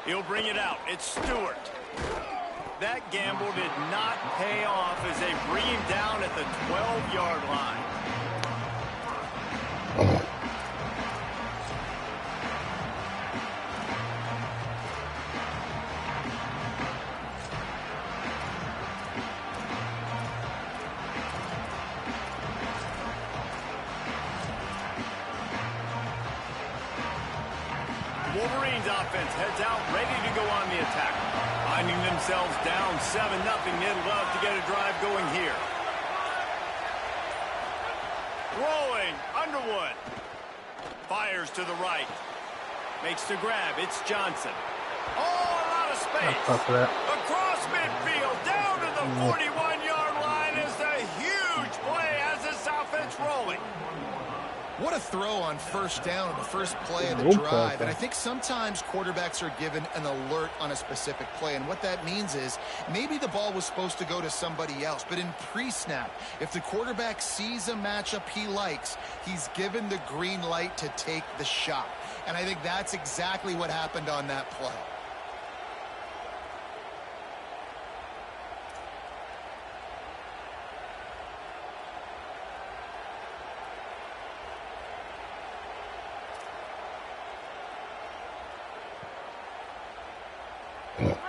He'll bring it out. It's Stewart. That gamble did not pay off as they bring him down at the 12-yard line. Wolverines offense heads out, ready to go on the attack. Finding themselves down 7-0, they'd love to get a drive going here. Rolling, Underwood. Fires to the right. Makes the grab, it's Johnson. Oh, a lot of space. Across midfield, down to the 41-yard line is a huge play as this offense rolling. What a throw on first down on the first play of the drive. And I think sometimes quarterbacks are given an alert on a specific play. And what that means is maybe the ball was supposed to go to somebody else. But in pre-snap, if the quarterback sees a matchup he likes, he's given the green light to take the shot. And I think that's exactly what happened on that play.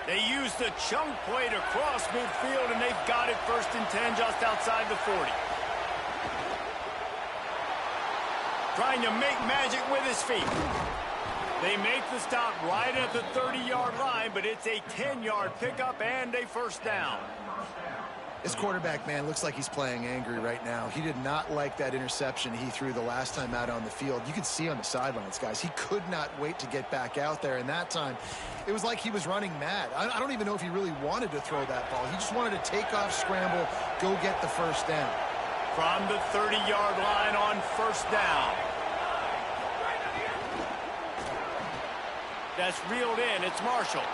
They use the chunk play to cross midfield, and they've got it 1st and 10 just outside the 40. Trying to make magic with his feet. They make the stop right at the 30-yard line, but it's a 10-yard pickup and a first down. This quarterback, man, looks like he's playing angry right now. He did not like that interception he threw the last time out on the field. You could see on the sidelines, guys, he could not wait to get back out there. And that time, it was like he was running mad. I don't even know if he really wanted to throw that ball. He just wanted to take off, scramble, go get the first down. From the 30-yard line on first down. That's reeled in. It's Marshall.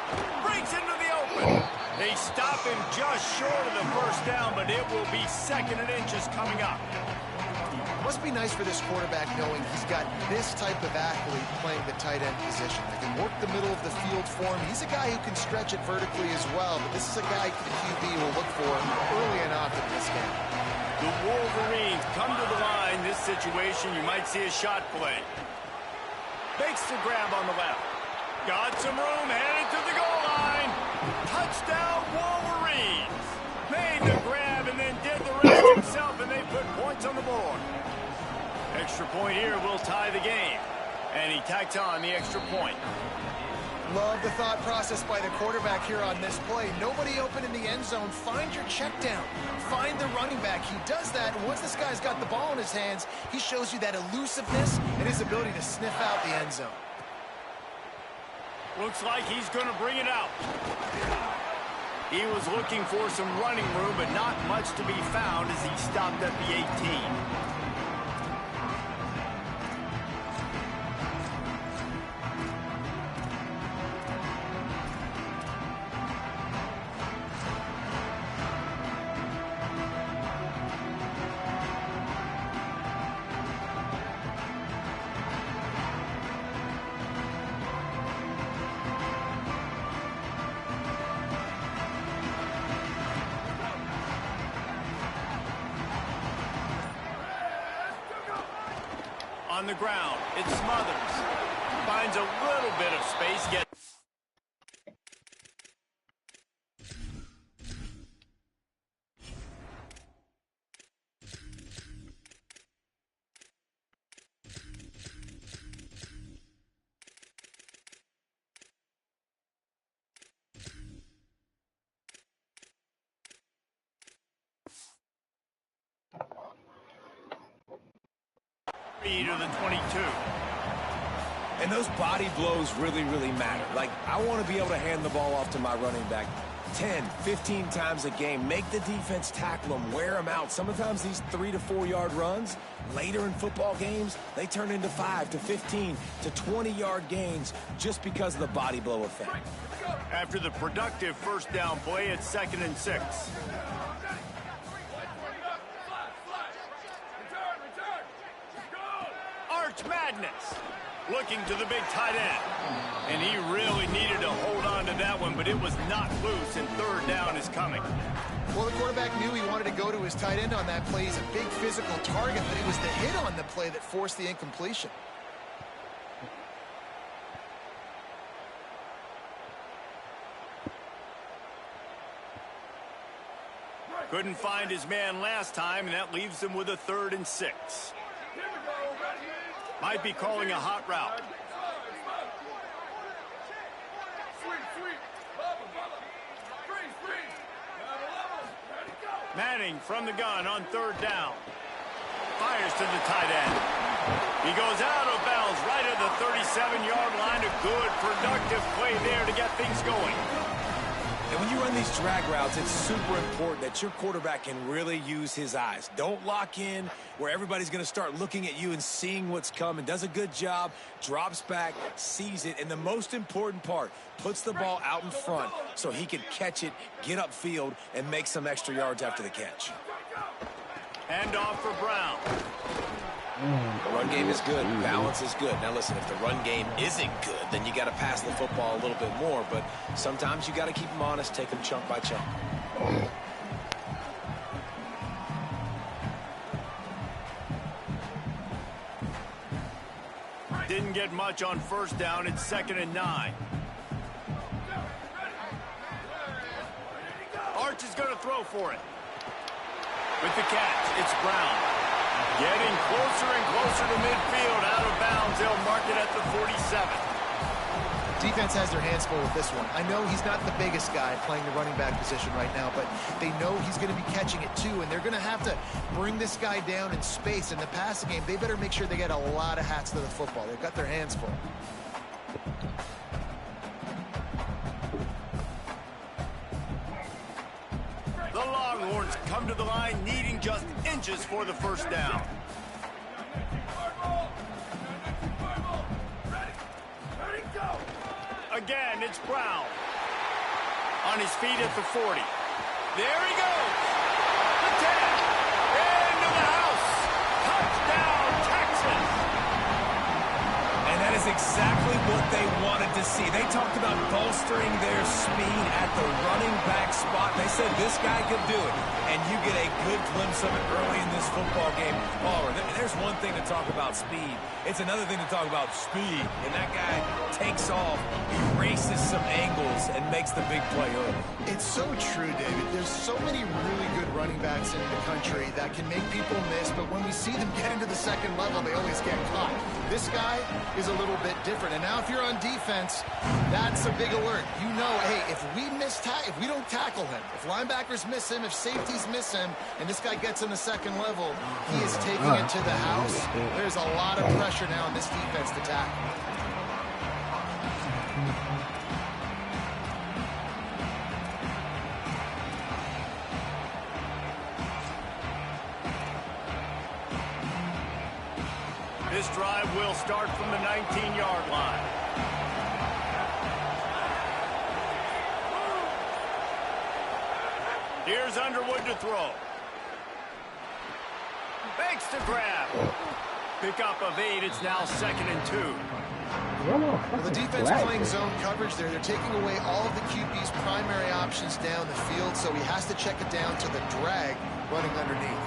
Breaks into the open. They stop him just short of the first down, but it will be 2nd and inches coming up. Must be nice for this quarterback knowing he's got this type of athlete playing the tight end position. They can work the middle of the field for him. He's a guy who can stretch it vertically as well, but this is a guy the QB will look for early and often in this game. The Wolverines come to the line. This situation, you might see a shot play. Makes the grab on the left. Got some room, headed to the goal line. Touchdown, Wolverines. Made the grab and then did the rest himself, and they put points on the board. Extra point here will tie the game. And he tacks on the extra point. Love the thought process by the quarterback here on this play. Nobody open in the end zone. Find your check down. Find the running back. He does that, and once this guy's got the ball in his hands, he shows you that elusiveness and his ability to sniff out the end zone. Looks like he's going to bring it out. He was looking for some running room, but not much to be found as he stopped at the 18. On the ground, it's Smothers. Finds a little bit of space. To the 22. And those body blows really, really matter. Like, I want to be able to hand the ball off to my running back 10, 15 times a game. Make the defense tackle them, wear them out. Sometimes these 3 to 4 yard runs, later in football games, they turn into 5 to 15 to 20 yard gains just because of the body blow effect. After the productive first down play, it's 2nd and 6. Madness. Looking to the big tight end. And he really needed to hold on to that one, but it was not loose, and third down is coming. Well, the quarterback knew he wanted to go to his tight end on that play. He's a big physical target, but it was the hit on the play that forced the incompletion. Couldn't find his man last time, and that leaves him with a 3rd and 6. Might be calling a hot route. Manning from the gun on 3rd down. Fires to the tight end. He goes out of bounds right at the 37-yard line. A good, productive play there to get things going. And when you run these drag routes, it's super important that your quarterback can really use his eyes. Don't lock in where everybody's going to start looking at you and seeing what's coming. Does a good job, drops back, sees it, and the most important part, puts the ball out in front so he can catch it, get upfield, and make some extra yards after the catch. Hand off for Brown. The run game is good. Balance is good. Now, listen, if the run game isn't good, then you got to pass the football a little bit more. But sometimes you got to keep them honest, take them chunk by chunk. Didn't get much on 1st down. It's 2nd and 9. Arch is going to throw for it. With the catch, it's Brown. Getting closer and closer to midfield, out of bounds. They'll mark it at the 47. Defense has their hands full with this one. I know he's not the biggest guy playing the running back position right now, but they know he's going to be catching it too, and they're going to have to bring this guy down in space. In the passing game, they better make sure they get a lot of hats to the football. They've got their hands full. The Longhorns come to the line needing just inches for the 1st down. Again, it's Brown. On his feet at the 40. There he goes. The 10. Into the house. Touchdown, Texas. And that is exactly what they wanted to see. They talked about bolstering their speed at the running back spot. They said this guy could do it. And you get a good glimpse of it early in this football game. Palmer, there's one thing to talk about speed. It's another thing to talk about speed. And that guy takes off, erases some angles, and makes the big play early. It's so true, David. There's so many really good running backs in the country that can make people miss, but when we see them get into the 2nd level, they always get caught. This guy is a little bit different. And now if you're on defense, that's a big alert. You know, hey, if we don't tackle him, if linebackers miss him, if safeties miss him, and this guy gets in the 2nd level, he is taking it to the house. There's a lot of pressure now on this defense to tackle. This drive will start from the 19-yard line. Here's Underwood to throw. Fakes to grab. Pickup of 8. It's now 2nd and 2. Well, the defense playing zone coverage there. They're taking away all of the QB's primary options down the field, so he has to check it down to the drag running underneath.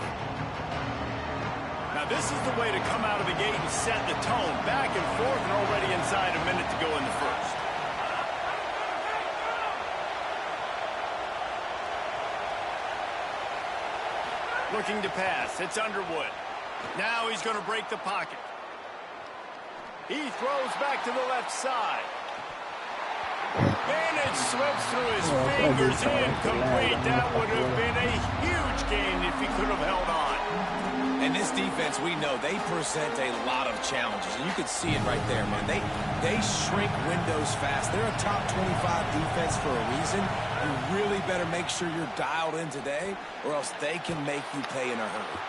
Now, this is the way to come out of the gate and set the tone. Back and forth and already inside a minute to go in the 1st. Looking to pass. It's Underwood. Now he's going to break the pocket. He throws back to the left side. And it slips through his fingers. Incomplete. That would have been a huge gain if he could have held on. And this defense, we know, they present a lot of challenges. And you can see it right there, man. They shrink windows fast. They're a top 25 defense for a reason. You really better make sure you're dialed in today, or else they can make you pay in a hurry.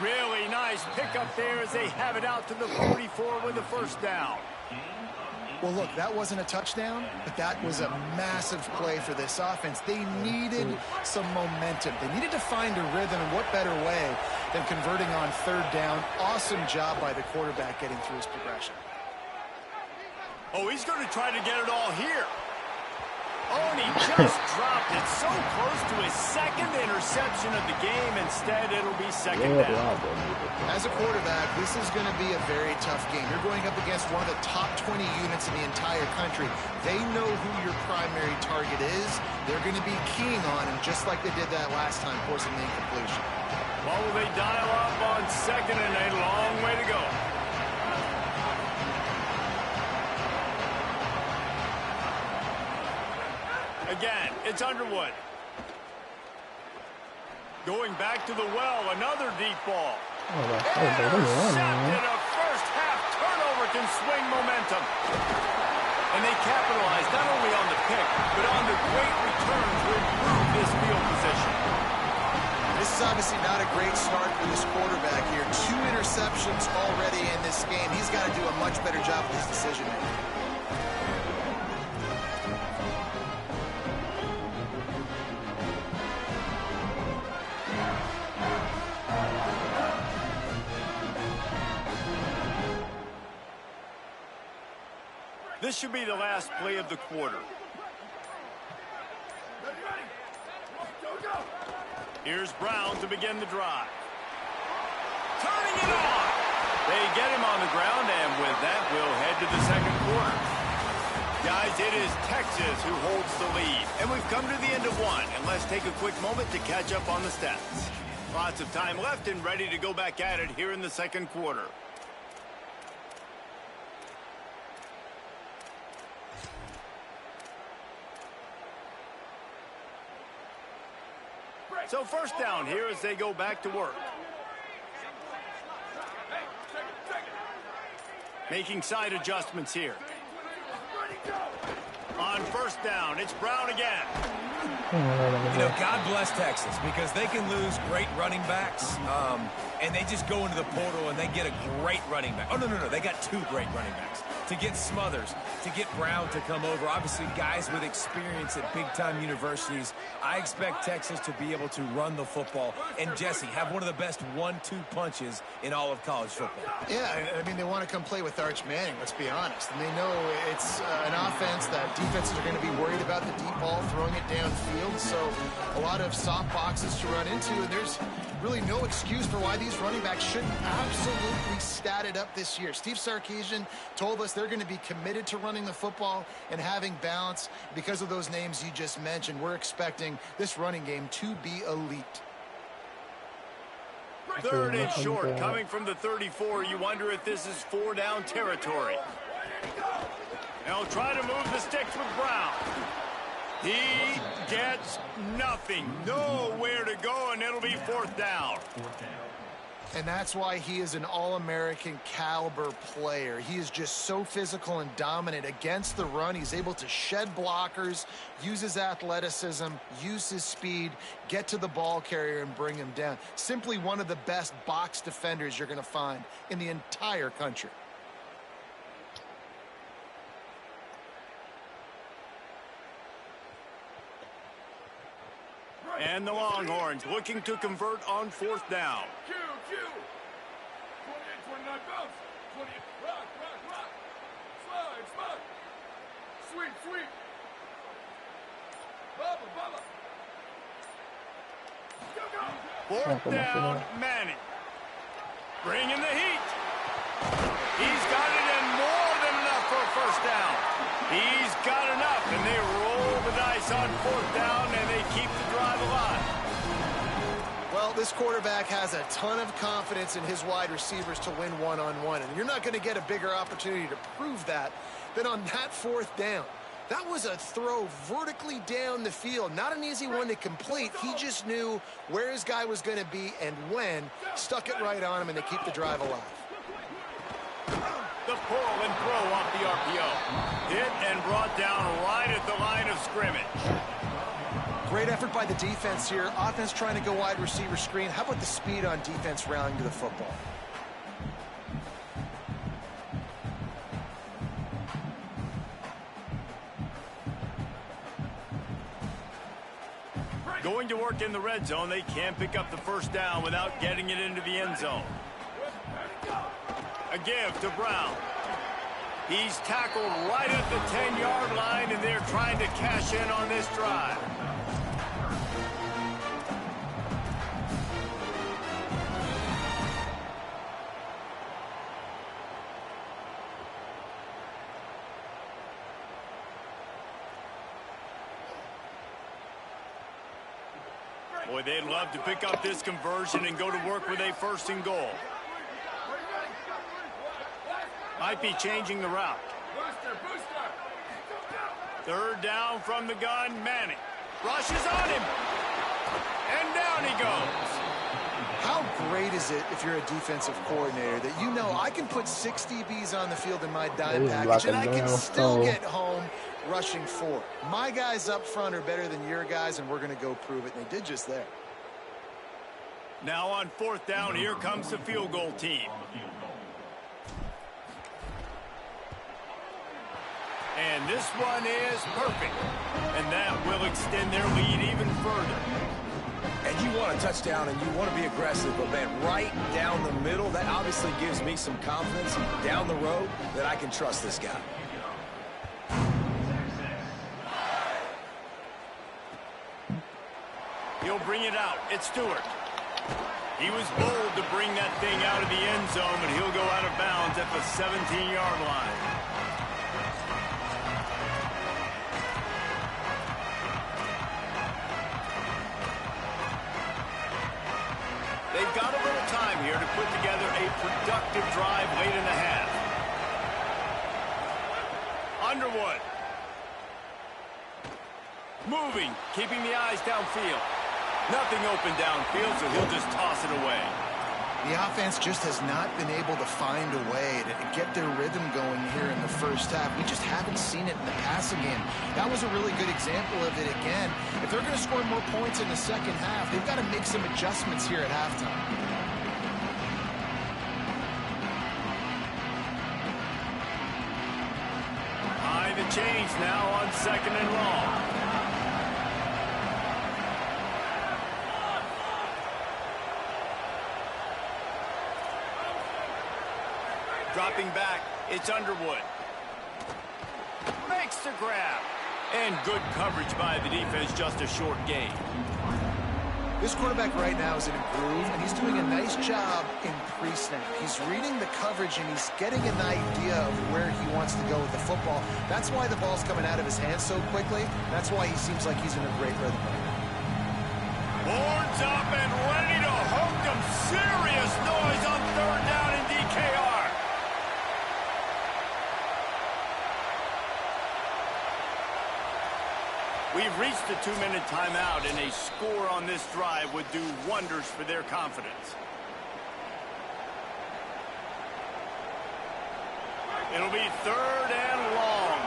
Really nice pickup there as they have it out to the 44 with the 1st down. Well, look, that wasn't a touchdown, but that was a massive play for this offense. They needed some momentum. They needed to find a rhythm, and what better way than converting on 3rd down. Awesome job by the quarterback getting through his progression. Oh, he's going to try to get it all here. Oh, and he just dropped it so close to his second interception of the game. Instead, it'll be second down. As a quarterback, this is going to be a very tough game. You're going up against one of the top 20 units in the entire country. They know who your primary target is. They're going to be keying on him, just like they did that last time, forcing the incompletion. Well, will they dial up on second and a long way to go? Again, it's Underwood. Going back to the well, another deep ball. Intercepted. A first half turnover can swing momentum. And they capitalize not only on the pick, but on the great return to improve this field position. This is obviously not a great start for this quarterback here. 2 interceptions already in this game. He's got to do a much better job with his decision making. This should be the last play of the quarter. Here's Brown to begin the drive. Turning it on. They get him on the ground, and with that, we'll head to the second quarter. Guys, it is Texas who holds the lead, and we've come to the end of one. And let's take a quick moment to catch up on the stats. Lots of time left and ready to go back at it here in the second quarter. So first down here as they go back to work. Making side adjustments here. On first down, it's Brown again. You know, God bless Texas, because they can lose great running backs, and they just go into the portal and they get a great running back. Oh, no, they got 2 great running backs. To get Smothers, to get Brown to come over, obviously guys with experience at big-time universities. I expect Texas to be able to run the football and, Jesse, have one of the best 1-2 punches in all of college football. Yeah, I mean, they want to come play with Arch Manning, let's be honest. And they know it's an offense that defenses are going to be worried about the deep ball, throwing it downfield. So a lot of soft boxes to run into, and there's really no excuse for why these running backs shouldn't absolutely stat it up this year. Steve Sarkisian told us they're going to be committed to running the football and having balance. Because of those names you just mentioned, we're expecting this running game to be elite. Third and short, coming from the 34. You wonder if this is 4-down territory. They'll try to move the sticks with Brown. He gets nothing. Nowhere to go, and it'll be 4th down. And that's why he is an All-American caliber player. He is just so physical and dominant against the run. He's able to shed blockers, use his athleticism, use his speed, get to the ball carrier and bring him down. Simply one of the best box defenders you're going to find in the entire country. And the Longhorns looking to convert on 4th down. 28, 29, bounce. 28, rock. Slide. Sweep. Bubba. Go. 4th down, Manning. Bringing the heat. He's got it in more than enough for a 1st down. He's got enough, and they roll the dice on 4th down, and they keep the drive alive. Well, this quarterback has a ton of confidence in his wide receivers to win one-on-one, and you're not going to get a bigger opportunity to prove that than on that 4th down. That was a throw vertically down the field. Not an easy one to complete. He just knew where his guy was going to be and when. Stuck it right on him, and they keep the drive alive. The pull and throw off the RPO. Hit and brought down right at the line of scrimmage. Great effort by the defense here. Offense trying to go wide receiver screen. How about the speed on defense rallying to the football? Going to work in the red zone. They can't pick up the 1st down without getting it into the end zone. A give to Brown. He's tackled right at the 10-yard line, and they're trying to cash in on this drive. Boy, they'd love to pick up this conversion and go to work with a 1st and goal. Might be changing the route. Booster. 3rd down from the gun. Manning rushes on him. And down he goes. How great is it if you're a defensive coordinator that you know I can put 6 DBs on the field in my dime package and I can still get home rushing 4. My guys up front are better than your guys, and we're going to go prove it. And they did just there. Now on 4th down, here comes the field goal team. And this one is perfect. And that will extend their lead even further. And you want a touchdown and you want to be aggressive, but man, right down the middle, that obviously gives me some confidence down the road that I can trust this guy. He'll bring it out. It's Stewart. He was bold to bring that thing out of the end zone, but he'll go out of bounds at the 17-yard line. They've got a little time here to put together a productive drive late in the half. Underwood. Moving, keeping the eyes downfield. Nothing open downfield, so he'll just toss it away. The offense just has not been able to find a way to get their rhythm going here in the first half. We just haven't seen it in the passing game. That was a really good example of it again. If they're going to score more points in the second half, they've got to make some adjustments here at halftime. High the chains now on 2nd and long. Dropping back, it's Underwood. Makes the grab. And good coverage by the defense, just a short gain. This quarterback right now is in a groove, and he's doing a nice job in pre-snap. He's reading the coverage, and he's getting an idea of where he wants to go with the football. That's why the ball's coming out of his hands so quickly. That's why he seems like he's in a great rhythm right now. Horns up and ready to hook them. Serious noise on 3rd down in DKR. We've reached the 2-minute timeout, and a score on this drive would do wonders for their confidence. It'll be 3rd and long.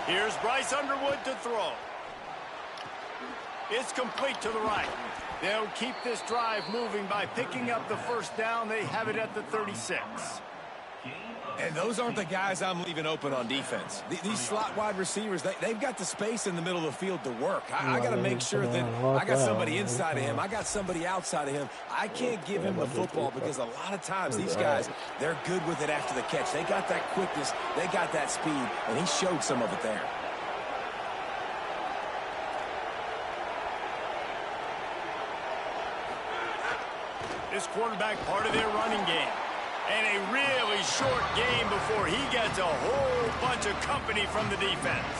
Here's Bryce Underwood to throw. It's complete to the right. They'll keep this drive moving by picking up the 1st down. They have it at the 36. And those aren't the guys I'm leaving open on defense. These slot wide receivers, they've got the space in the middle of the field to work. I got to make sure that I got somebody inside of him. I got somebody outside of him. I can't give him the football because a lot of times these guys, they're good with it after the catch. They got that quickness. They got that speed, and he showed some of it there. This quarterback part of their running game. And a really short game before he gets a whole bunch of company from the defense.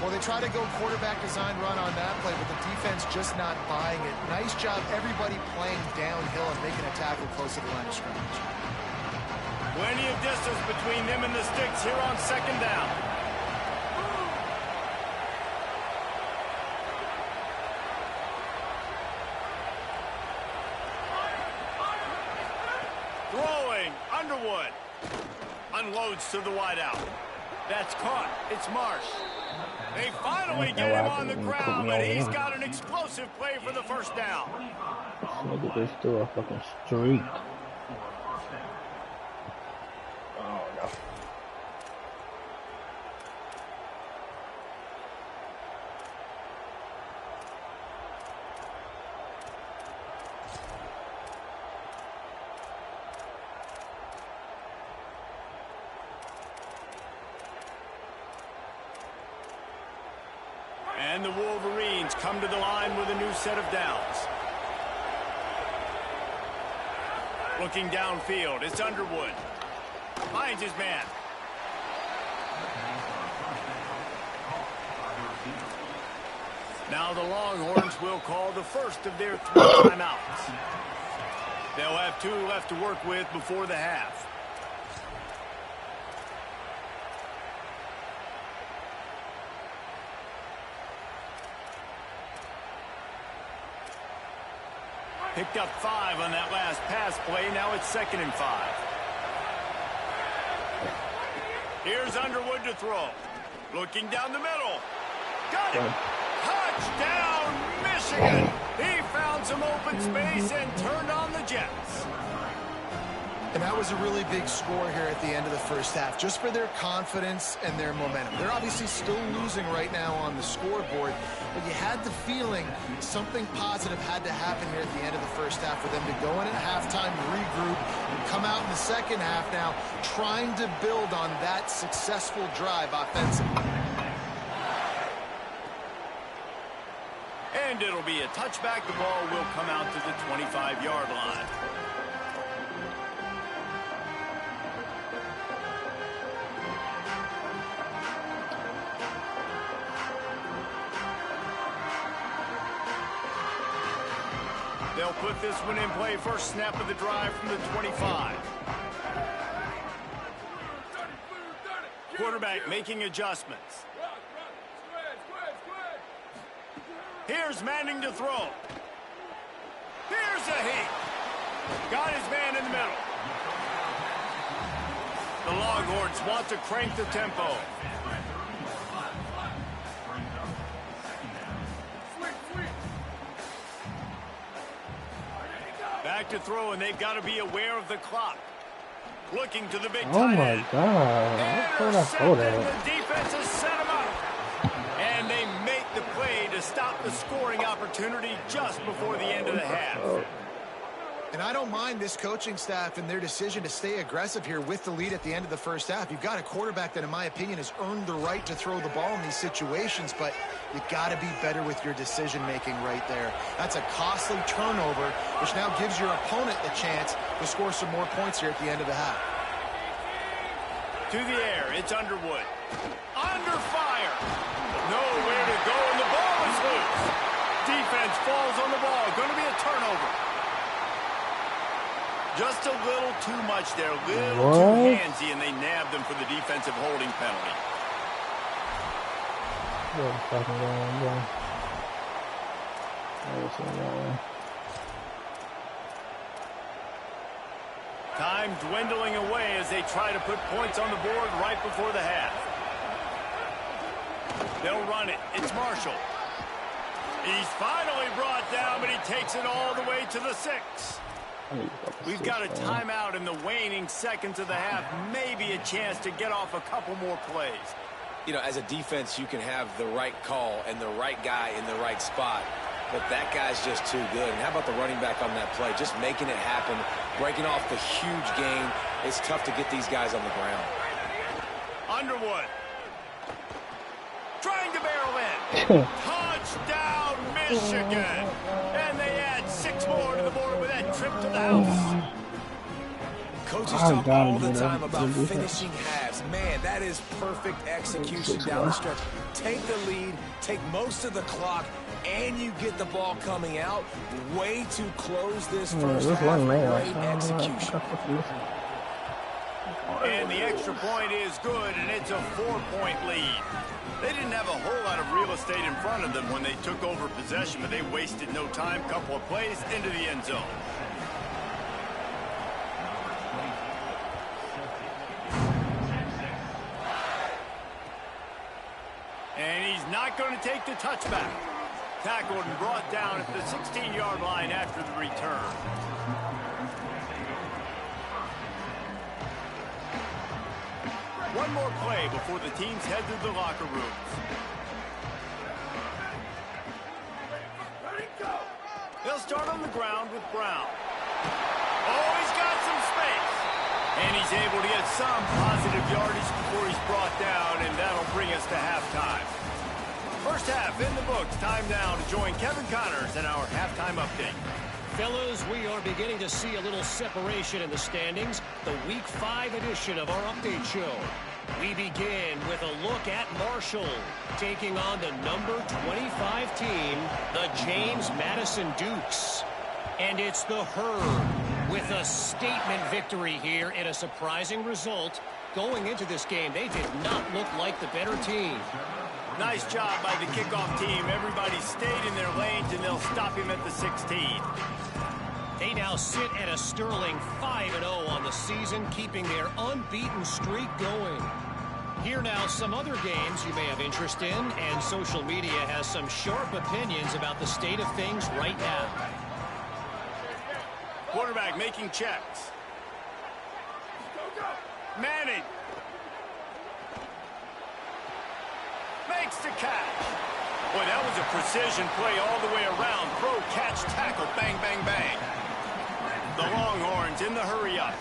Well, they try to go quarterback design run on that play, but the defense just not buying it. Nice job, everybody playing downhill and making a tackle close to the line of scrimmage. Plenty of distance between them and the sticks here on 2nd down. Throwing, Underwood. Unloads to the wideout. That's caught. It's Marsh. They finally get him on the ground, but he's got an explosive play for the 1st down. Look at this through a fucking streak. Oh no. And the Wolverines come to the line with a new set of downs. Looking downfield, it's Underwood. Finds his man. Now the Longhorns will call the first of their 3 timeouts. They'll have 2 left to work with before the half. Picked up 5 on that last pass play. Now it's 2nd and 5. Here's Underwood to throw. Looking down the middle. Got it. Touchdown, Michigan. He found some open space and turned on the Jets. And that was a really big score here at the end of the first half, just for their confidence and their momentum. They're obviously still losing right now on the scoreboard, but you had the feeling something positive had to happen here at the end of the first half for them to go in at halftime, regroup, and come out in the second half now trying to build on that successful drive offensively. And it'll be a touchback. The ball will come out to the 25-yard line. They'll put this one in play. First snap of the drive from the 25. Quarterback making adjustments. Here's Manning to throw. Here's a hit. Got his man in the middle. The Longhorns want to crank the tempo. Back to throw, and they've got to be aware of the clock. Looking to the big tight end. Oh my God. Intercepted. The defense has set him up. And they make the play to stop the scoring opportunity just before the end of the half. And I don't mind this coaching staff and their decision to stay aggressive here with the lead at the end of the first half. You've got a quarterback that, in my opinion, has earned the right to throw the ball in these situations, but you got to be better with your decision-making right there. That's a costly turnover, which now gives your opponent the chance to score some more points here at the end of the half. To the air, it's Underwood. Under fire. Nowhere to go, and the ball is loose. Defense falls on the ball. Going to be a turnover. Just a little too much there. A little too handsy, and they nabbed them for the defensive holding penalty. Time dwindling away as they try to put points on the board right before the half. They'll run it. It's Marshall. He's finally brought down, but he takes it all the way to the 6. We've got a timeout in the waning seconds of the half. Maybe a chance to get off a couple more plays. You know, as a defense, you can have the right call and the right guy in the right spot, but that guy's just too good. And how about the running back on that play? Just making it happen, breaking off the huge gain. It's tough to get these guys on the ground. Underwood. Trying to barrel in. Touchdown, Michigan. And they add 6 more to the board with that trip to the house. Coaches talk all the time about finishing halves. Man, that is perfect execution down the stretch. Take the lead, take most of the clock, and you get the ball coming out. Way to close this first half. Great execution. And the extra point is good, and it's a 4-point lead. They didn't have a whole lot of real estate in front of them when they took over possession, but they wasted no time. Couple of plays into the end zone. And he's not going to take the touchback. Tackled and brought down at the 16-yard line after the return. One more play before the teams head to the locker rooms. They'll start on the ground with Brown. Oh, he's got some space. And he's able to get some positive yardage before he's brought down, and that'll bring us to halftime. First half in the books. Time now to join Kevin Connors in our halftime update. Fellas, we are beginning to see a little separation in the standings. The Week 5 edition of our update show. We begin with a look at Marshall taking on the number 25 team, the James Madison Dukes. And it's the Herd with a statement victory here in a surprising result. Going into this game, they did not look like the better team. Nice job by the kickoff team. Everybody stayed in their lanes, and they'll stop him at the 16. They now sit at a sterling 5-0 on the season, keeping their unbeaten streak going. Here now some other games you may have interest in, and social media has some sharp opinions about the state of things right now. Quarterback making checks. Manning. Makes the catch. Boy, that was a precision play all the way around. Throw, catch, tackle, bang, bang, bang. The Longhorns in the hurry-up.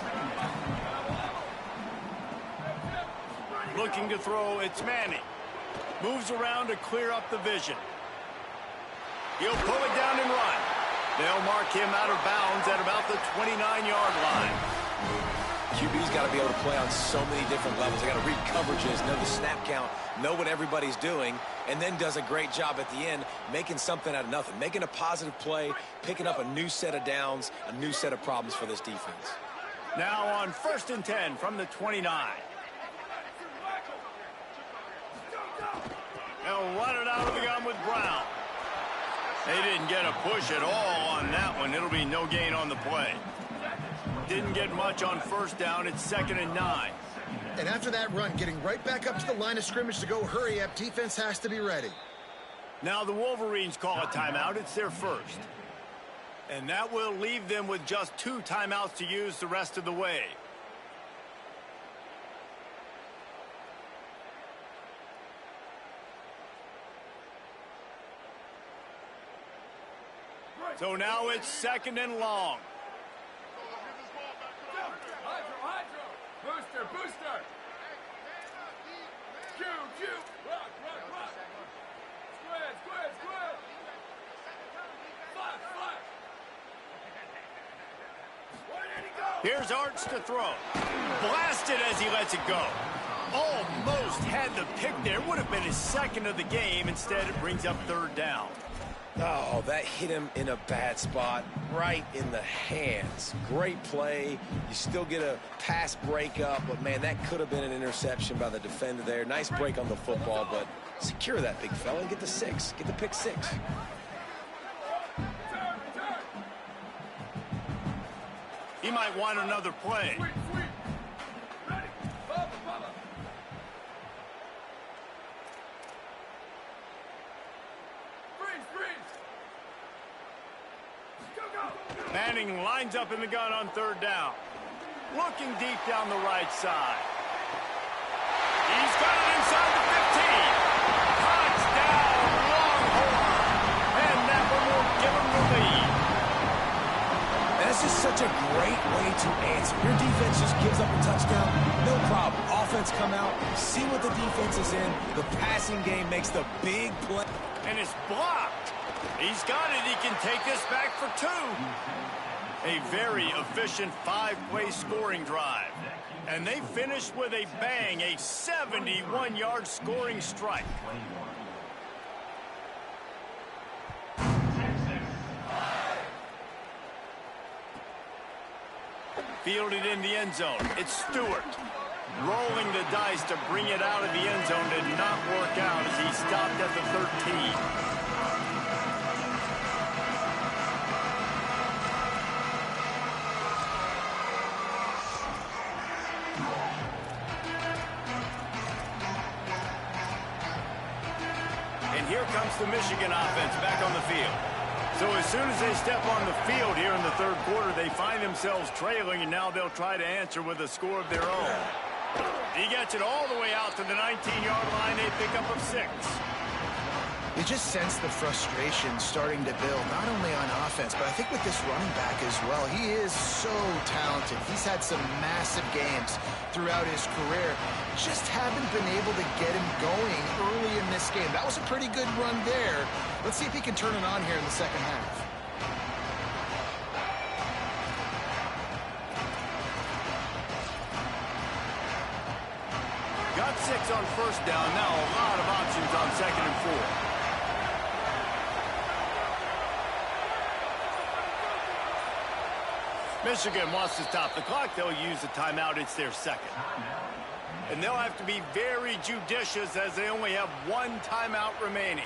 Looking to throw, it's Manning. Moves around to clear up the vision. He'll pull it down and run. They'll mark him out of bounds at about the 29-yard line. QB's got to be able to play on so many different levels. They got to read coverages, know the snap count, know what everybody's doing, and then does a great job at the end making something out of nothing, making a positive play, picking up a new set of downs, a new set of problems for this defense. Now on 1st and 10 from the 29. They'll run it out of the gun with Brown. They didn't get a push at all on that one. It'll be no gain on the play. Didn't get much on 1st down. It's 2nd and 9. And after that run, getting right back up to the line of scrimmage to go hurry up, defense has to be ready. Now the Wolverines call a timeout. It's their first. And that will leave them with just 2 timeouts to use the rest of the way. So now it's 2nd and long. Hydro. Booster. Q. Rock. Square. Flash. Where did he go? Here's Arts to throw. Blasted as he lets it go. Almost had the pick there. Would have been his 2nd of the game. Instead, it brings up 3rd down. Oh, that hit him in a bad spot, right in the hands. Great play. You still get a pass breakup, but, man, that could have been an interception by the defender there. Nice break on the football, but secure that big fella and get the 6. Get the pick 6. He might want another play. Sweet. Ready. Bubba. Freeze. Go. Manning lines up in the gun on 3rd down. Looking deep down the right side. He's got it inside the 15. Touchdown, Longhorn. And that one will give him the lead. That's just such a great way to answer. Your defense just gives up a touchdown, no problem. Offense come out, see what the defense is in. The passing game makes the big play. And it's blocked. He's got it. He can take this back for 2. A very efficient 5-play scoring drive. And they finished with a bang, a 71-yard scoring strike. Fielded in the end zone. It's Stewart. Rolling the dice to bring it out of the end zone did not work out as he stopped at the 13. And here comes the Michigan offense back on the field. So as soon as they step on the field here in the 3rd quarter, they find themselves trailing, and now they'll try to answer with a score of their own. He gets it all the way out to the 19-yard line. They pick up a 6. You just sense the frustration starting to build, not only on offense, but I think with this running back as well. He is so talented. He's had some massive games throughout his career. Just haven't been able to get him going early in this game. That was a pretty good run there. Let's see if he can turn it on here in the second half. Got 6 on first down. Now a lot of options on 2nd and 4. Michigan wants to stop the clock. They'll use a timeout. It's their second. And they'll have to be very judicious as they only have 1 timeout remaining.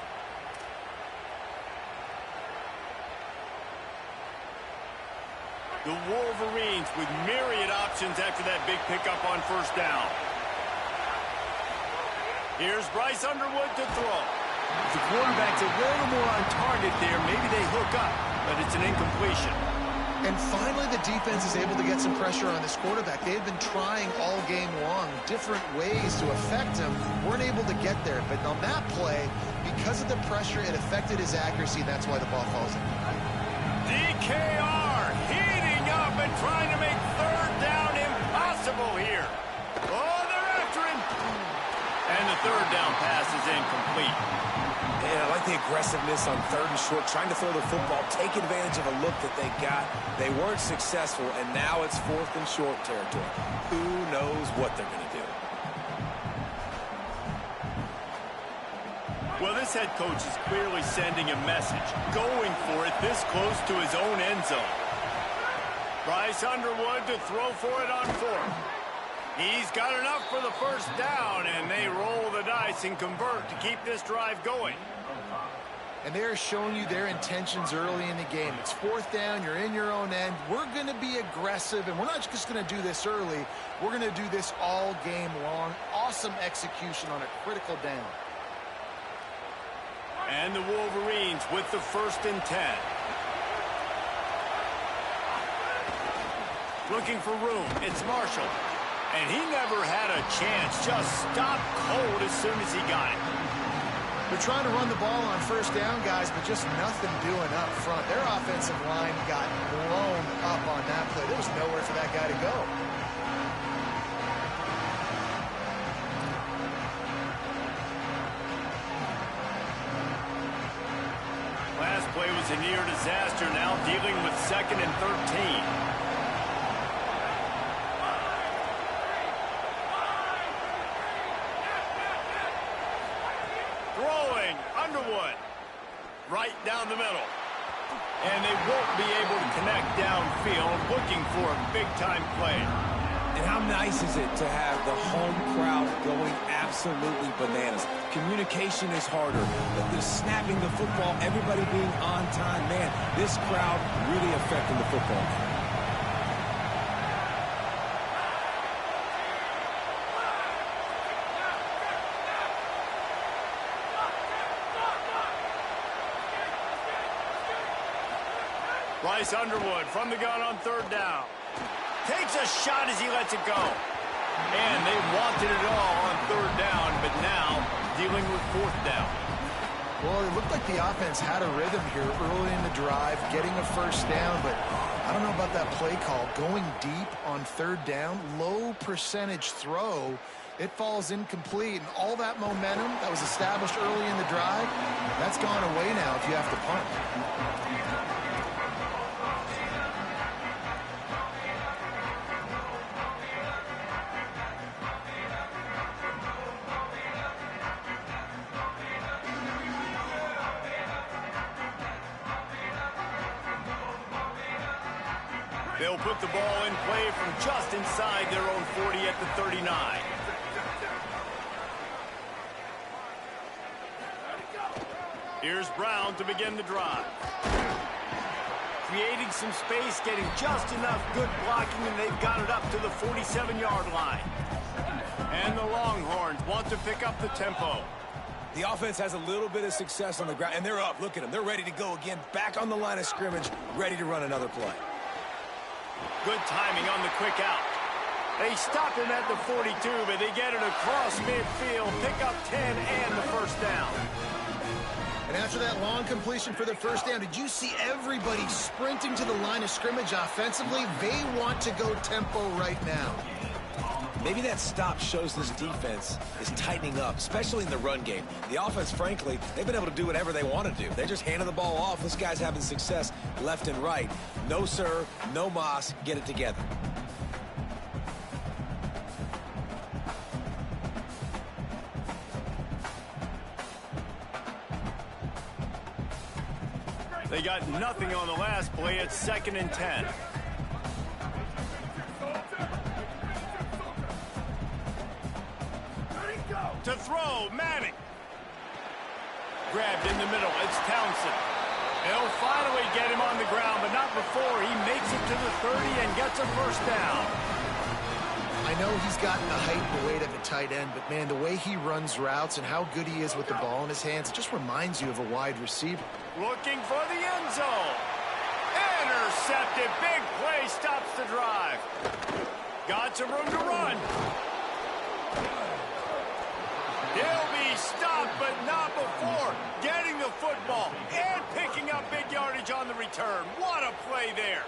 The Wolverines with myriad options after that big pickup on first down. Here's Bryce Underwood to throw. The quarterback's a little more on target there. Maybe they hook up, but it's an incompletion. And finally, the defense is able to get some pressure on this quarterback. They've been trying all game long different ways to affect him. Weren't able to get there. But on that play, because of the pressure, it affected his accuracy. That's why the ball falls in. DKR heating up and trying to make third down impossible here. Oh, they're after him. And the third down pass is incomplete. And I like the aggressiveness on 3rd and short, trying to throw the football, take advantage of a look that they got. They weren't successful, and now it's 4th and short territory. Who knows what they're going to do? Well, this head coach is clearly sending a message, going for it this close to his own end zone. Bryce Underwood to throw for it on 4th. He's got enough for the first down, and they roll the dice and convert to keep this drive going. And they're showing you their intentions early in the game. It's 4th down. You're in your own end. We're going to be aggressive, and we're not just going to do this early. We're going to do this all game long. Awesome execution on a critical down. And the Wolverines with the 1st and 10. Looking for room. It's Marshall. And he never had a chance. Just stopped cold as soon as he got it. They're trying to run the ball on first down, guys, but just nothing doing up front. Their offensive line got blown up on that play. There was nowhere for that guy to go. Last play was a near disaster. Now dealing with 2nd and 13. Underwood, right down the middle. And they won't be able to connect downfield, looking for a big-time play. And how nice is it to have the home crowd going absolutely bananas? Communication is harder. The snapping the football, everybody being on time. Man, this crowd really affecting the football game. Bryce Underwood from the gun on 3rd down. Takes a shot as he lets it go. And they wanted it all on 3rd down, but now dealing with 4th down. Well, it looked like the offense had a rhythm here early in the drive, getting a first down, but I don't know about that play call. Going deep on 3rd down, low percentage throw, it falls incomplete, and all that momentum that was established early in the drive, that's gone away now if you have to punt. They'll put the ball in play from just inside their own 40 at the 39. Here's Brown to begin the drive. Creating some space, getting just enough good blocking, and they've got it up to the 47-yard line. And the Longhorns want to pick up the tempo. The offense has a little bit of success on the ground, and they're up. Look at them. They're ready to go again. Back on the line of scrimmage, ready to run another play. Good timing on the quick out. They stop him at the 42, but they get it across midfield, pick up 10 and the first down. And after that long completion for the first down, did you see everybody sprinting to the line of scrimmage offensively? They want to go tempo right now. Maybe that stop shows this defense is tightening up, especially in the run game. The offense, frankly, they've been able to do whatever they want to do. They're just handing the ball off. This guy's having success left and right. No, sir, no mas. Get it together. They got nothing on the last play. It's 2nd and 10. To throw, Manning. Grabbed in the middle. It's Townsend. They'll finally get him on the ground, but not before he makes it to the 30 and gets a first down. I know he's got the height and weight of a tight end, but, man, the way he runs routes and how good he is with the ball in his hands, it just reminds you of a wide receiver. Looking for the end zone. Intercepted. Big play stops the drive. Got some room to run. He'll be stopped, but not before getting the football and picking up big yardage on the return. What a play there.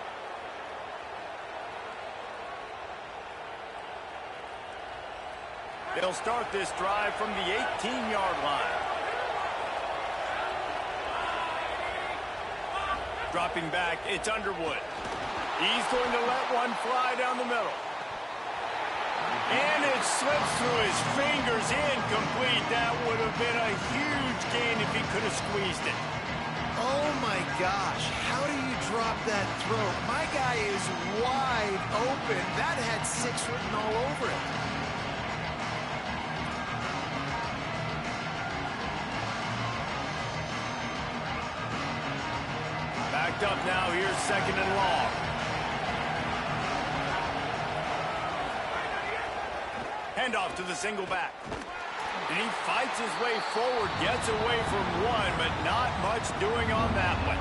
They'll start this drive from the 18-yard line. Dropping back, it's Underwood. He's going to let one fly down the middle. And it slips through his fingers, incomplete. That would have been a huge gain if he could have squeezed it. Oh, my gosh. How do you drop that throw? My guy is wide open. That had 6 written all over it. Backed up now. Here's 2nd and long. Handoff to the single back. And he fights his way forward, gets away from one, but not much doing on that one.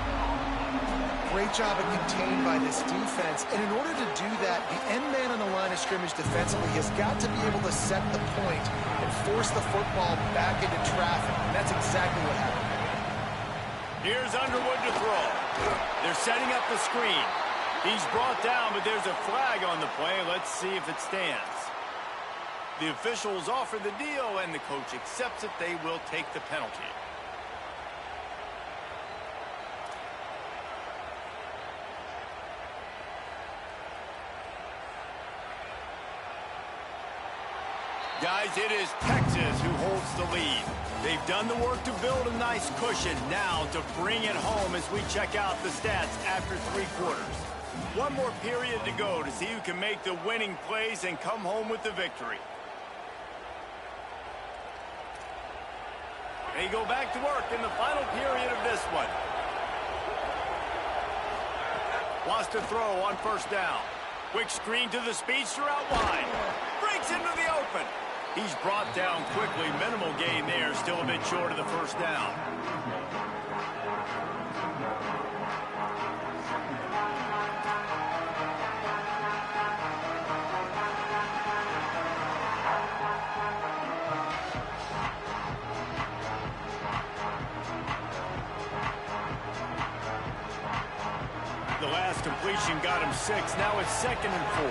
Great job of contained by this defense. And in order to do that, the end man on the line of scrimmage defensively has got to be able to set the point and force the football back into traffic. And that's exactly what happened. Here's Underwood to throw. They're setting up the screen. He's brought down, but there's a flag on the play. Let's see if it stands. The officials offer the deal, and the coach accepts it. They will take the penalty. Guys, it is Texas who holds the lead. They've done the work to build a nice cushion. Now to bring it home as we check out the stats after 3 quarters. One more period to go to see who can make the winning plays and come home with the victory. They go back to work in the final period of this one. Wants to throw on 1st down. Quick screen to the speedster out wide. Breaks into the open. He's brought down quickly. Minimal gain there. Still a bit short of the 1st down. The last completion got him 6. Now it's 2nd and 4.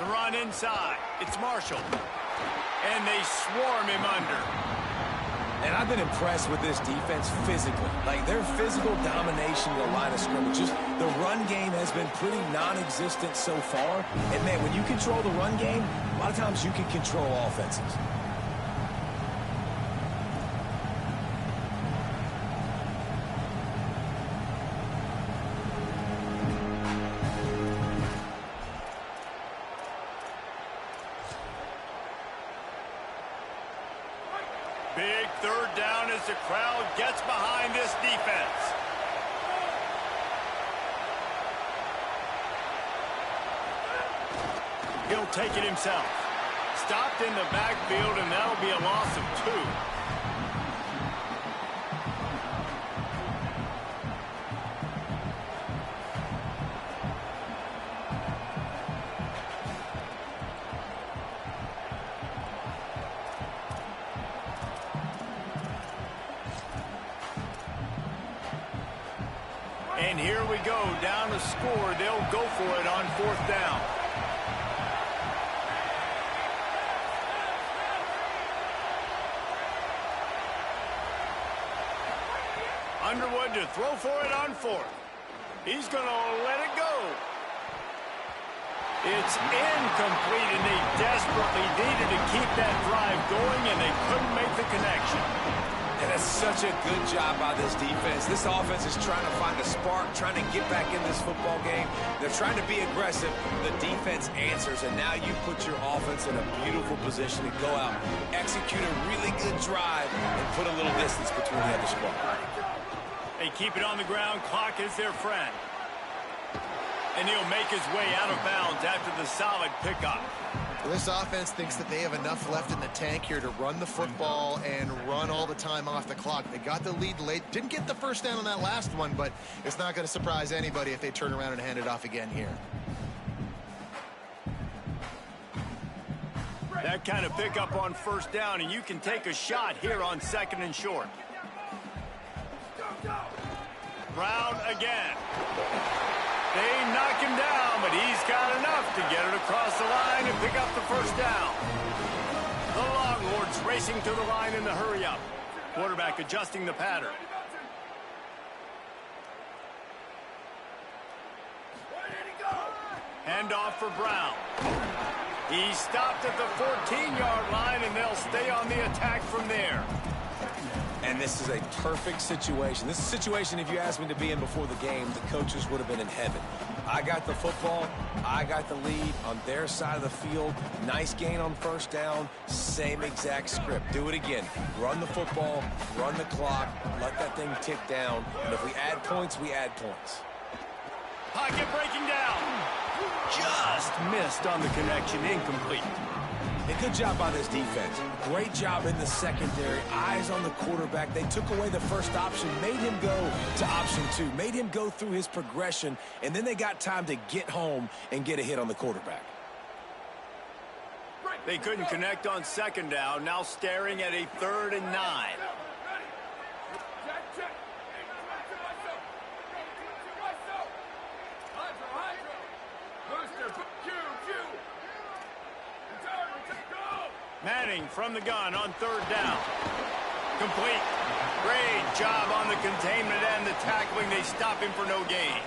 The run inside. It's Marshall. And they swarm him under. And I've been impressed with this defense physically. Like, their physical domination of the line of scrimmage. Just the run game has been pretty non-existent so far. And, man, when you control the run game, a lot of times you can control offenses. Big 3rd down as the crowd gets behind this defense. He'll take it himself. Stopped in the backfield, and that'll be a loss of 2. And here we go, down to score. They'll go for it on 4th down. Underwood to throw for it on 4th. He's going to let it go. It's incomplete, and they desperately needed to keep that drive going, and they couldn't make the connection. And that's such a good job by this defense. This offense is trying to find a spark, trying to get back in this football game. They're trying to be aggressive. The defense answers, and now you put your offense in a beautiful position to go out, execute a really good drive, and put a little distance between the other squad. They keep it on the ground. Clock is their friend. And he'll make his way out of bounds after the solid pickup. Well, this offense thinks that they have enough left in the tank here to run the football and run all the time off the clock. They got the lead late. Didn't get the first down on that last one, but it's not going to surprise anybody if they turn around and hand it off again here. That kind of pickup on 1st down, and you can take a shot here on 2nd and short. Brown again. They knock him down, but he's got enough to get it across the line and pick up the 1st down. The Longhorns racing to the line in the hurry-up. Quarterback adjusting the pattern. Handoff for Brown. He stopped at the 14-yard line, and they'll stay on the attack from there. And this is a perfect situation. This is a situation, if you asked me to be in before the game, the coaches would have been in heaven. I got the football. I got the lead on their side of the field. Nice gain on 1st down. Same exact script. Do it again. Run the football, run the clock, let that thing tick down. And if we add points, we add points. Pocket breaking down. Just missed on the connection. Incomplete. A good job by this defense. Great job in the secondary. Eyes on the quarterback. They took away the first option, made him go to option 2, made him go through his progression, and then they got time to get home and get a hit on the quarterback. They couldn't connect on 2nd down. Now staring at a 3rd and 9. Manning from the gun on 3rd down. Complete. Great job on the containment and the tackling. They stop him for no gain.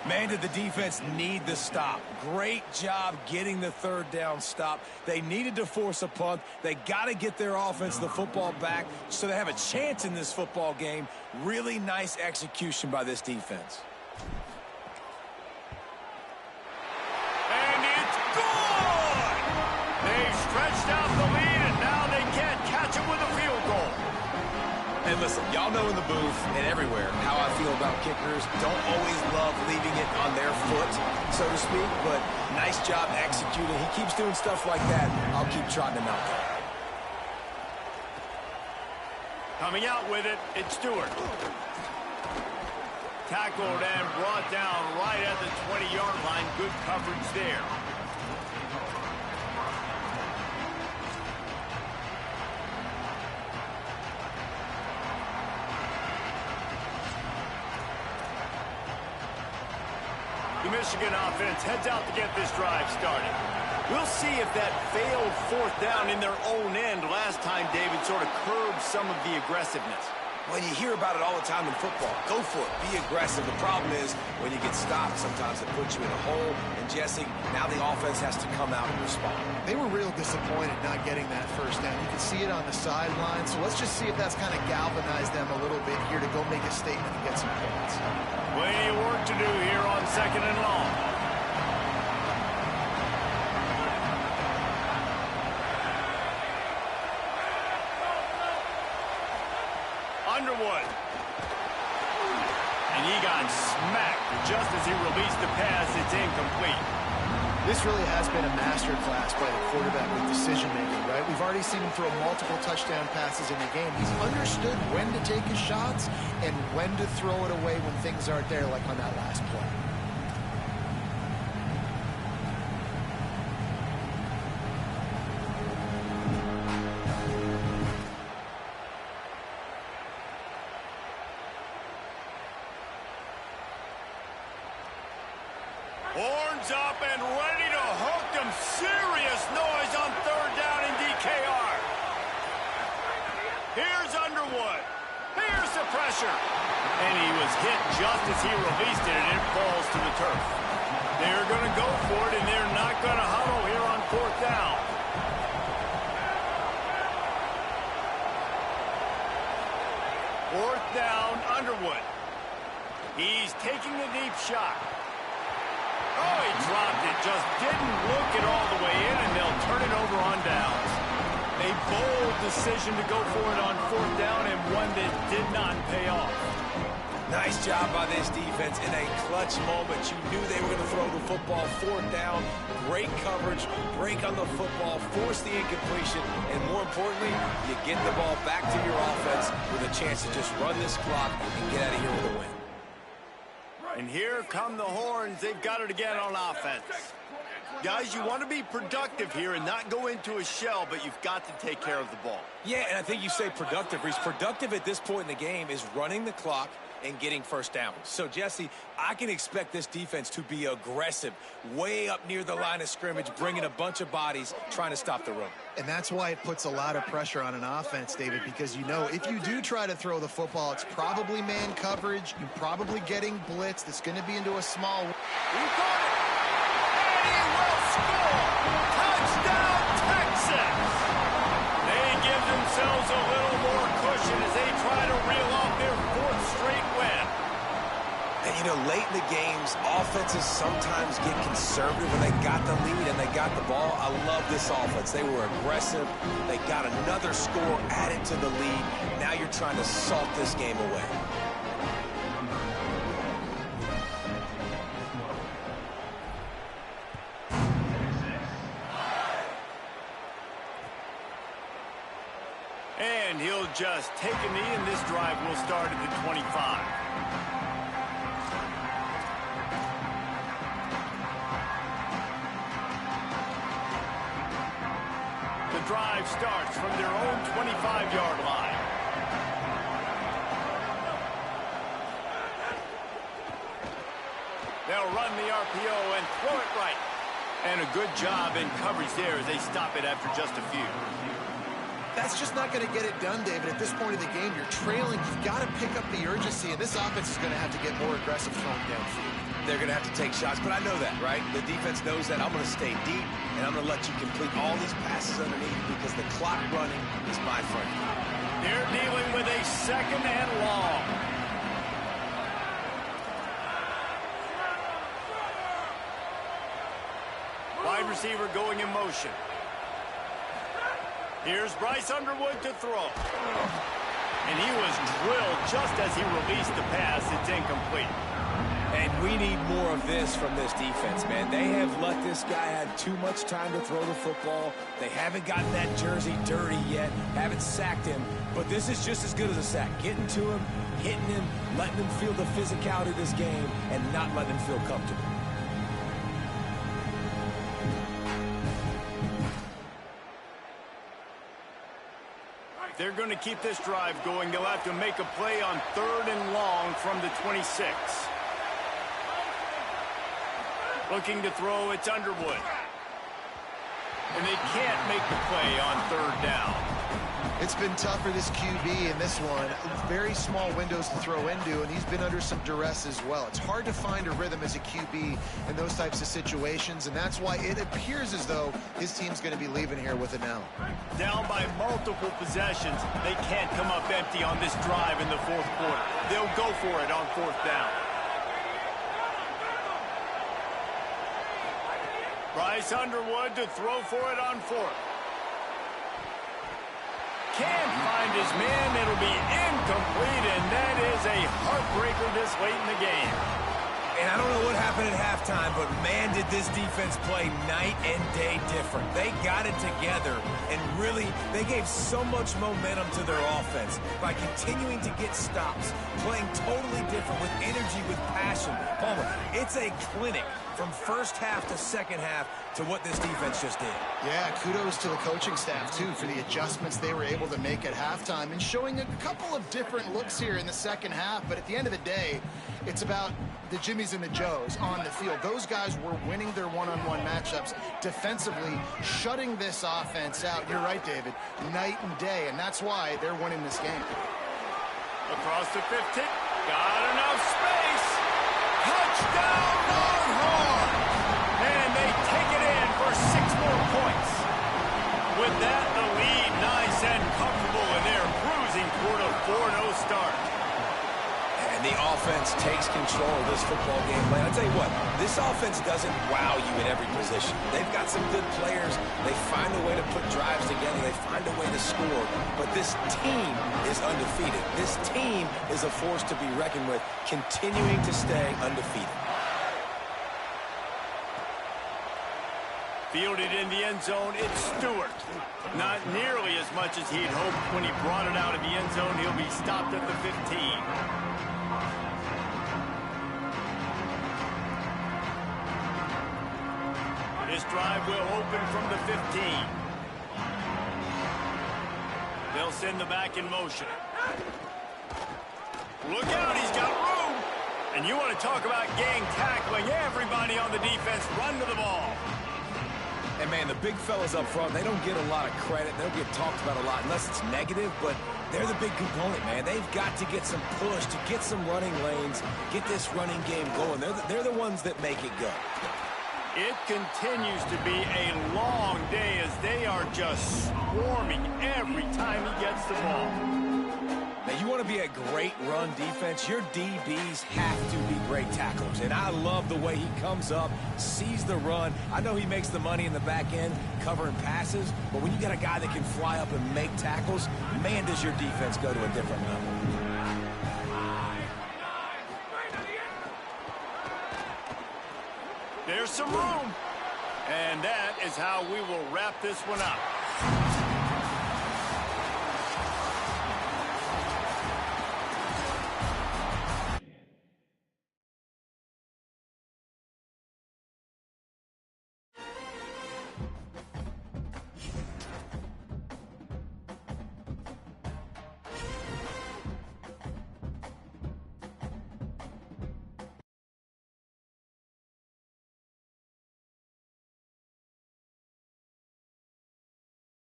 Man, did the defense need the stop. Great job getting the 3rd down stop. They needed to force a punt. They got to get their offense the football back so they have a chance in this football game. Really nice execution by this defense. And it's good! They've stretched out the lead, and now they can't catch it with a field goal. And listen, y'all know in the booth and everywhere how I feel about kickers. Don't always love leaving it on their foot, so to speak, but nice job executing. He keeps doing stuff like that. I'll keep trotting him out there. Coming out with it, it's Stewart. Tackled and brought down right at the 20-yard line. Good coverage there. The Michigan offense heads out to get this drive started. We'll see if that failed 4th down in their own end last time, David, sort of curbed some of the aggressiveness. When you hear about it all the time in football, go for it. Be aggressive. The problem is when you get stopped, sometimes it puts you in a hole. And, Jesse, now the offense has to come out and respond. They were real disappointed not getting that 1st down. You can see it on the sideline. So let's just see if that's kind of galvanized them a little bit here to go make a statement and get some points. Plenty of work to do here on 2nd and long. Underwood. And he got smacked just as he released the pass. It's incomplete. This really has been a masterclass by the quarterback with decision-making, right? We've already seen him throw multiple touchdown passes in the game. He's understood when to take his shots and when to throw it away when things aren't there, like on that last play. up and ready to hook them. Serious noise on third down in DKR. Here's Underwood. Here's the pressure. And he was hit just as he released it, and it falls to the turf. They're going to go for it, and they're not going to huddle here on fourth down. Fourth down, Underwood. He's taking a deep shot. Oh, he dropped it. Just didn't look it all the way in, and they'll turn it over on downs. A bold decision to go for it on fourth down, and one that did not pay off. Nice job by this defense in a clutch moment. You knew they were going to throw the football. Fourth down, great coverage, break on the football, force the incompletion, and more importantly, you get the ball back to your offense with a chance to just run this clock and get out of here with a win. And here come the horns. They've got it again on offense. Guys, you want to be productive here and not go into a shell, but you've got to take care of the ball. Yeah, and I think you say productive, Reese. Productive at this point in the game is running the clock and getting first down. So, Jesse, I can expect this defense to be aggressive, way up near the line of scrimmage, bringing a bunch of bodies, trying to stop the run. And that's why it puts a lot of pressure on an offense, David, because you know if you do try to throw the football, it's probably man coverage. You're probably getting blitzed. It's going to be into a small... He got it! And he will score! Touchdown, Texas! They give themselves a little more cushion as they try to reel off their fourth straight win. And, you know, late in the games, offenses sometimes get conservative when they got the lead and they got the ball. I love this offense. They were aggressive. They got another score added to the lead. Now you're trying to salt this game away. And he'll just take a knee, and this drive will start at the 25. The drive starts from their own 25-yard line. They'll run the RPO and throw it right. And a good job in coverage there as they stop it after just a few. That's just not going to get it done, David. At this point of the game, you're trailing. You've got to pick up the urgency, and this offense is going to have to get more aggressive throwing downfield. They're going to have to take shots, but I know that, right? The defense knows that. I'm going to stay deep, and I'm going to let you complete all these passes underneath because the clock running is my friend. They're dealing with a second and long. Wide receiver going in motion. Here's Bryce Underwood to throw. And he was drilled just as he released the pass. It's incomplete. And we need more of this from this defense, man. They have let this guy have too much time to throw the football. They haven't gotten that jersey dirty yet, haven't sacked him. But this is just as good as a sack. Getting to him, hitting him, letting him feel the physicality of this game, and not letting him feel comfortable. They're going to keep this drive going. They'll have to make a play on third and long from the 26. Looking to throw, it's Underwood. And they can't make the play on third down. It's been tough for this QB in this one. Very small windows to throw into, and he's been under some duress as well. It's hard to find a rhythm as a QB in those types of situations, and that's why it appears as though his team's going to be leaving here with it now. Down by multiple possessions, they can't come up empty on this drive in the fourth quarter. They'll go for it on fourth down. Bryce Underwood to throw for it on fourth. Can't find his man. It'll be incomplete, and that is a heartbreaker this late in the game. And I don't know what happened at halftime, but man, did this defense play night and day different. They got it together, and really, they gave so much momentum to their offense by continuing to get stops, playing totally different with energy, with passion. Palmer, it's a clinic from first half to second half to what this defense just did. Yeah, kudos to the coaching staff, too, for the adjustments they were able to make at halftime and showing a couple of different looks here in the second half. But at the end of the day, it's about the Jimmy's Joes and the Joes on the field. Those guys were winning their one-on-one matchups defensively, shutting this offense out. You're right, David, night and day, and that's why they're winning this game. Across the 15. Got enough space. Touchdown, Longhorn! And they take it in for 6 more points. With that, the lead nice and comfortable, and they're cruising toward a 4-0 start. And the offense takes control of this football game. Man, I'll tell you what, this offense doesn't wow you in every position. They've got some good players. They find a way to put drives together. They find a way to score. But this team is undefeated. This team is a force to be reckoned with, continuing to stay undefeated. Fielded in the end zone, it's Stewart. Not nearly as much as he'd hoped when he brought it out of the end zone. He'll be stopped at the 15. This drive will open from the 15. They'll send the back in motion. Look out, he's got room. And you want to talk about gang tackling. Everybody on the defense run to the ball. And, man, the big fellas up front, they don't get a lot of credit. They don't get talked about a lot unless it's negative, but they're the big component, man. They've got to get some push, to get some running lanes, get this running game going. They're the ones that make it go. It continues to be a long day as they are just swarming every time he gets the ball. Now, you want to be a great run defense, your DBs have to be great tacklers. And I love the way he comes up, sees the run. I know he makes the money in the back end covering passes, but when you got a guy that can fly up and make tackles, man, does your defense go to a different level. There's some room. And that is how we will wrap this one up.